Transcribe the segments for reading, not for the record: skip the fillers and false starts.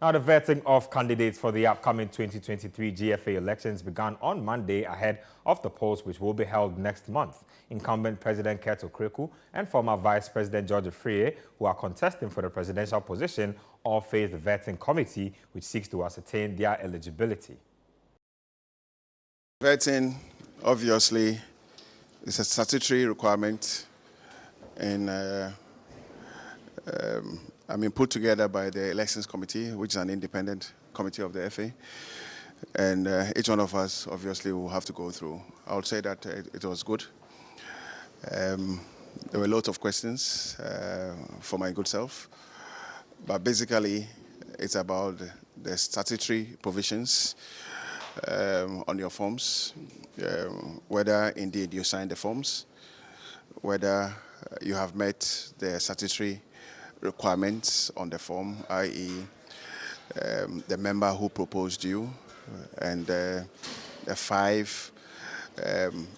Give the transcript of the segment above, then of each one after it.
Now, the vetting of candidates for the upcoming 2023 GFA elections began on Monday ahead of the polls, which will be held next month. Incumbent President Keto Kreku and former Vice President George Freire, who are contesting for the presidential position, all face the vetting committee, which seeks to ascertain their eligibility. Vetting, obviously, is a statutory requirement and put together by the Elections Committee, which is an independent committee of the FA. And each one of us, obviously, will have to go through. I would say that it was good. There were lots of questions for my good self. But basically, it's about the statutory provisions on your forms, whether indeed you signed the forms, whether you have met the statutory requirements on the form, i.e. The member who proposed you and the 5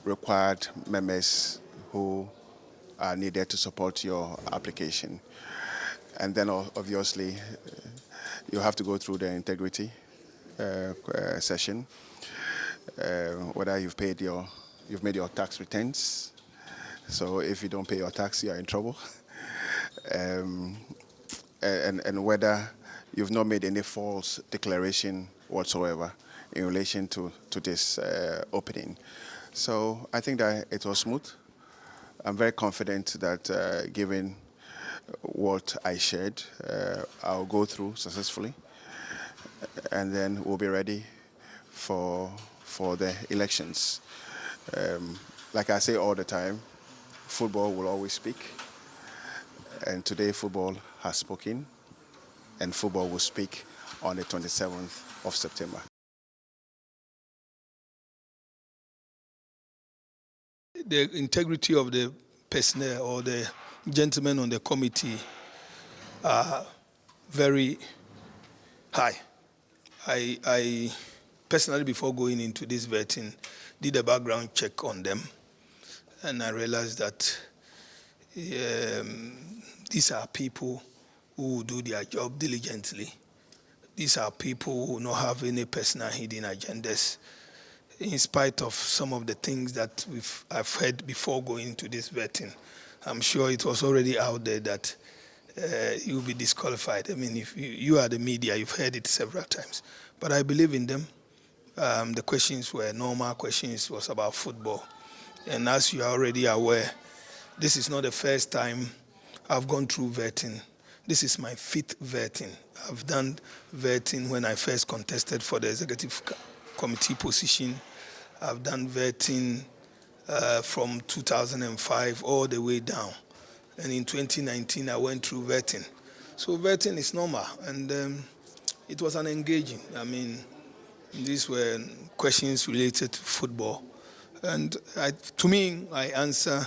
required members who are needed to support your application. And then obviously you have to go through the integrity session, whether you've made your tax returns. So if you don't pay your tax, you are in trouble. And whether you've not made any false declaration whatsoever in relation to this opening. So I think that it was smooth. I'm very confident that given what I shared, I'll go through successfully, and then we'll be ready for the elections. Like I say all the time, football will always speak. And today, football has spoken, and football will speak on the 27th of September. The integrity of the personnel or the gentlemen on the committee are very high. I personally, before going into this vetting, did a background check on them, and I realized that these are people who do their job diligently. These are people who don't have any personal hidden agendas, in spite of some of the things that I've heard before going into this vetting. I'm sure it was already out there that you'll be disqualified. I mean, if you are the media, you've heard it several times. But I believe in them. The questions were normal questions, was about football. And as you are already aware, this is not the first time I've gone through vetting. This is my 5th vetting. I've done vetting when I first contested for the executive committee position. I've done vetting from 2005 all the way down. And in 2019, I went through vetting. So vetting is normal, and it was engaging. I mean, these were questions related to football. And to me, I answer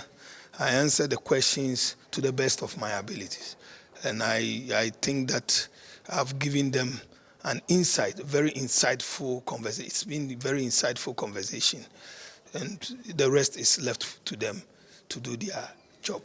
the questions to the best of my abilities. And I think that I've given them an insight, very insightful conversation. It's been a very insightful conversation. And the rest is left to them to do their job.